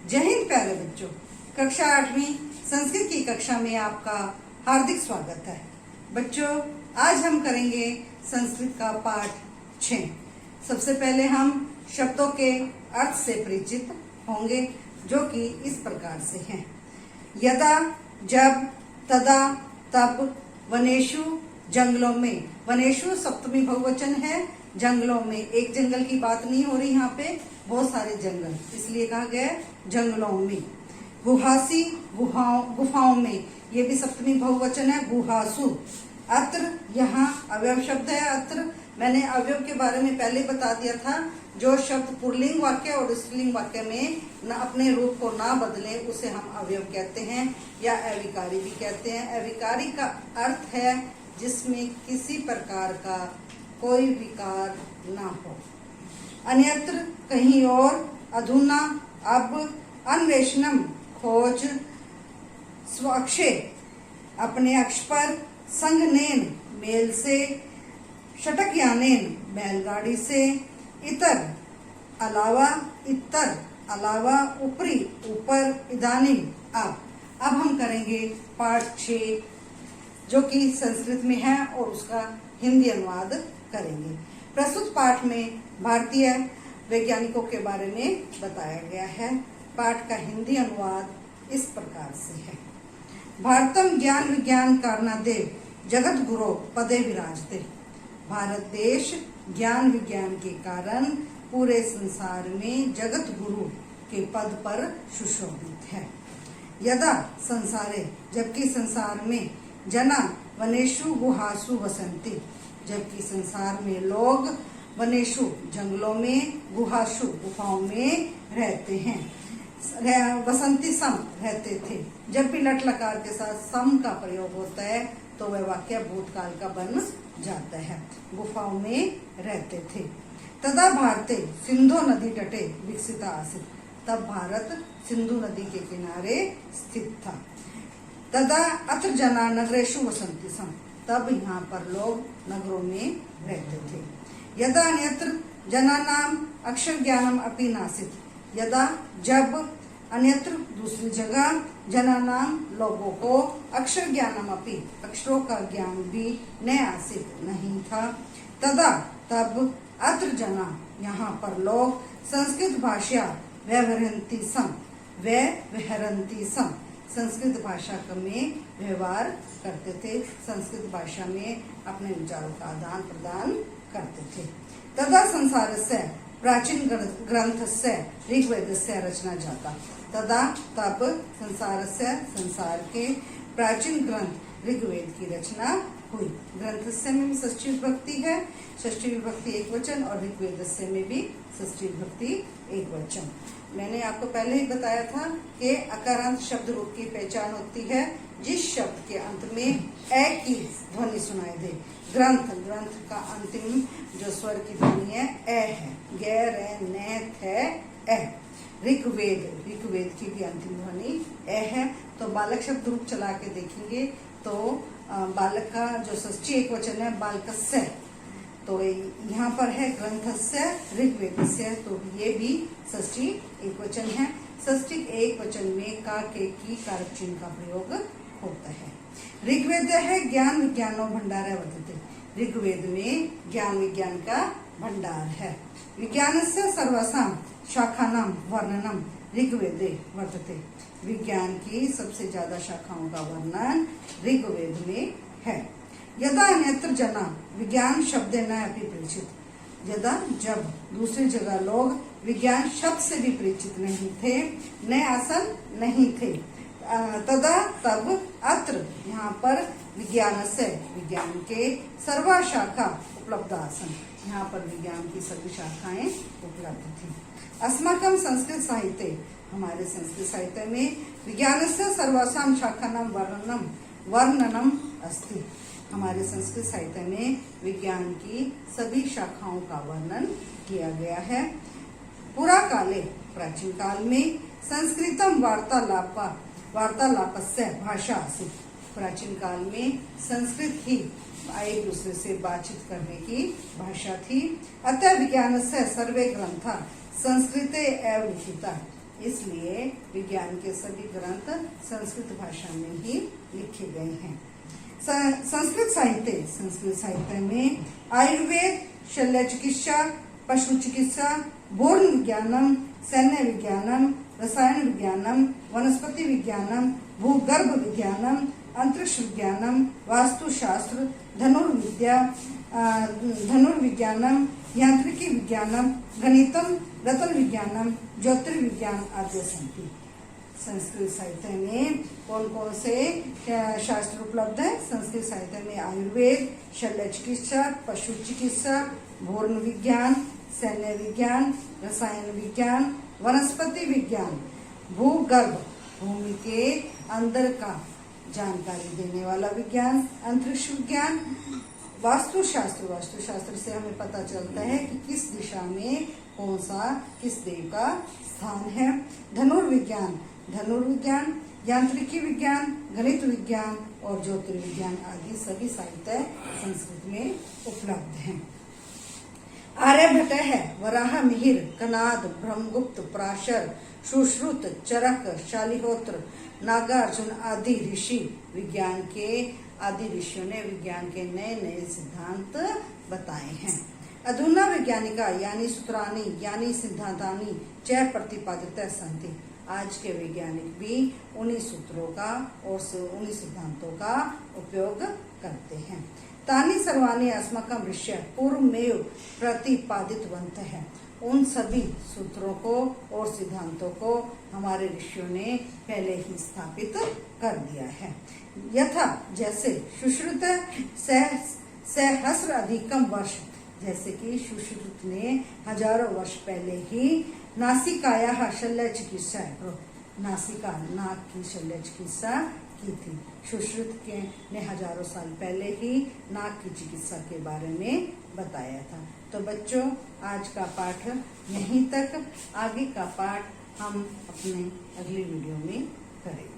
जय हिंद प्यारे बच्चों। कक्षा 8वीं संस्कृत की कक्षा में आपका हार्दिक स्वागत है। बच्चों, आज हम करेंगे संस्कृत का पाठ 6। सबसे पहले हम शब्दों के अर्थ से परिचित होंगे, जो कि इस प्रकार से हैं। यदा, जब, तदा, तब, वनेषु, जंगलों में। वनेषु सप्तमी बहुवचन है। जंगलों में, एक जंगल की बात नहीं हो रही, यहाँ पे बहुत सारे जंगल, इसलिए कहा गया जंगलों में। गुहासी, गुफाओं में, ये भी सप्तमी बहुवचन है। गुहासु। अत्र, यहाँ अवयव शब्द है। अत्र, मैंने अवयव के बारे में पहले बता दिया था। जो शब्द पुल्लिंग वाक्य और स्त्रीलिंग वाक्य में न अपने रूप को ना बदले, उसे हम अवयव कहते हैं या अविकारी भी कहते हैं। अविकारी का अर्थ है जिसमें किसी प्रकार का कोई विकार ना हो। अन्यत्र, कहीं और। अधुना, अब। अन्वेषणम, खोज। स्वक्षे, अपने अक्ष पर। संघनेन, मेल से। षटकयानेन, बैलगाड़ी से। इतर, अलावा। इतर, अलावा। ऊपरी, ऊपर। इदानीम, अब हम करेंगे पाठ 6, जो कि संस्कृत में है, और उसका हिंदी अनुवाद करेंगे। प्रस्तुत पाठ में भारतीय वैज्ञानिकों के बारे में बताया गया है। पाठ का हिंदी अनुवाद इस प्रकार से है। भारतम ज्ञान विज्ञान कारणादेव जगत गुरो पदे विराजते। भारत देश ज्ञान विज्ञान के कारण पूरे संसार में जगत गुरु के पद पर सुशोभित है। यदा संसारे, जबकि संसार में। जना वनेषु गुहासु वसंती, जबकि संसार में लोग। वनेषु, जंगलों में। गुहासु, गुफाओं में रहते हैं। वसंती, सम, रहते थे। जब भी लट लकार के साथ सम का प्रयोग होता है तो वह वाक्य भूतकाल का बन जाता है। गुफाओं में रहते थे। तदा भारते सिंधु नदी तटे विकसिता आसीत्, तब भारत सिंधु नदी के किनारे स्थित था। तदा अत्र जना नगरेषु वसंती सम, तब यहाँ पर लोग नगरों में रहते थे। यदा अन्यत्र जनानाम अक्षर ज्ञानम अपि नासीत्, यदा, जब। अन्यत्र, दूसरी जगह। जनानाम, लोगों को। अक्षर ज्ञानम अपि, अक्षरों का ज्ञान भी। न आसीत्, नहीं था। तदा, तब। अत्र जना, यहाँ पर लोग। संस्कृत भाषा व्यवहरन्ति सम, व्यवहरन्ति सम, संस्कृत भाषा में व्यवहार करते थे। संस्कृत भाषा में अपने विचारों का आदान प्रदान करते थे। तदा संसार से प्राचीन ग्रंथ से ऋग्वेद से रचना जाता। तदा, तब। संसार से, संसार के। प्राचीन ग्रंथ ऋग्वेद की रचना हुई। ग्रंथ से में भी षष्ठी विभक्ति है। षष्ठी विभक्ति एक वचन, और ऋग्वेद से में भी षष्ठी विभक्ति एक वचन। मैंने आपको पहले ही बताया था कि अकारांत शब्द रूप की पहचान होती है जिस शब्द के अंत में ए की ध्वनि सुनाई दे। ग्रंथ, ग्रंथ का अंतिम जो स्वर की ध्वनि है ए है। गैर, न, थे, ए। ऋग्वेद, ऋग्वेद की भी अंतिम ध्वनि ए है। तो बालक शब्द रूप चला के देखेंगे तो बालक का जो षष्ठी एक वचन है बालकस्य, तो यहाँ पर है ग्रंथस्य ऋग्वेदस्य, तो ये भी षष्ठी एक वचन है। षष्ठी एक वचन में का, के, की कारक चिन्ह का प्रयोग होता है। ऋग्वेद है ज्ञान विज्ञानो भंडार वर्तते। ऋग्वेद में ज्ञान विज्ञान का भंडार है। विज्ञानस्य सर्वासाम शाखानाम वर्णनम ऋग्वेदे वर्तते। विज्ञान की सबसे ज्यादा शाखाओं का वर्णन ऋग्वेद में है। यदा अन्यत्र जना विज्ञान शब्द न अपि परिचित, यदा, जब। दूसरी जगह लोग विज्ञान शब्द से भी परिचित नहीं थे। न आसन, नहीं थे। तदा, तब। अत्र, यहाँ पर। विज्ञान से, विज्ञान के। सर्वा शाखा उपलब्ध आसन, यहाँ पर विज्ञान की सभी शाखाएं उपलब्ध थी। अस्माकं संस्कृत साहित्य, हमारे संस्कृत साहित्य में। विज्ञान से सर्वासाम शाखानाम वर्णनम अस्ति, हमारे संस्कृत साहित्य में विज्ञान की सभी शाखाओं का वर्णन किया गया है। पुरा काले, प्राचीन काल में। संस्कृतम वार्तालापस्य भाषा आसीत्, प्राचीन काल में संस्कृत ही एक दूसरे से बातचीत करने की भाषा थी। अतः विज्ञान से सर्वे ग्रंथा संस्कृते एव लिखिता, इसलिए विज्ञान के सभी ग्रंथ संस्कृत भाषा में ही लिखे गए हैं। संस्कृत साहित्य में आयुर्वेद, शल्य चिकित्सा, पशु चिकित्सा, बोर्न विज्ञानम, सैन्य विज्ञानम, रसायन विज्ञानम, वनस्पति विज्ञानम, भूगर्भ विज्ञानम, अंतरिक्ष विज्ञानम, वास्तुशास्त्र, धनुर्विज्ञानम, यांत्रिकी विज्ञानम, गणितम, रतन विज्ञानम, ज्योतिर्विज्ञान आदि सन्ति। संस्कृत साहित्य में कौन कौन से शास्त्र उपलब्ध है? संस्कृत साहित्य में आयुर्वेद, शल्य चिकित्सा, पशु चिकित्सा, बोर्न विज्ञान, सैन्य विज्ञान, रसायन विज्ञान, वनस्पति विज्ञान, भूगर्भ भूमि के अंदर का जानकारी देने वाला विज्ञान, अंतरिक्ष विज्ञान, वास्तुशास्त्र से हमें पता चलता है कि किस दिशा में कौन सा किस देव का स्थान है, धनुर्विज्ञान, यांत्रिकी विज्ञान, गणित विज्ञान और ज्योतिर्विज्ञान आदि सभी साहित्य संस्कृत में उपलब्ध हैं। आर्यभट्ट है, वराह मिहिर, कनाद, ब्रह्मगुप्त, पराशर, सुश्रुत, चरक, शालिहोत्र, नागार्जुन आदि ऋषि विज्ञान के आदि ऋषियों ने विज्ञान के नए नए सिद्धांत बताए हैं। अधुना वैज्ञानिका यानी सूत्राणी यानी सिद्धांतानी च प्रतिपादिता सन्ति। आज के वैज्ञानिक भी उन्हीं सूत्रों का और उन्हीं सिद्धांतों का उपयोग करते हैं। तानि सर्वाणि अस्माकं ऋषय पूर्वमेव प्रतिपादितवन्तः है। उन सभी सूत्रों को और सिद्धांतों को हमारे ऋषियों ने पहले ही स्थापित कर दिया है। यथा जैसे सुश्रुत सहस्र अधिकम वर्ष, जैसे कि सुश्रुत ने हजारों वर्ष पहले ही नासिकायाः शल्य चिकित्सा, नासिका नाक की शल्य चिकित्सा की थी। सुश्रुत ने हजारों साल पहले ही नाक की चिकित्सा के बारे में बताया था। तो बच्चों, आज का पाठ यहीं तक, आगे का पाठ हम अपने अगली वीडियो में करेंगे।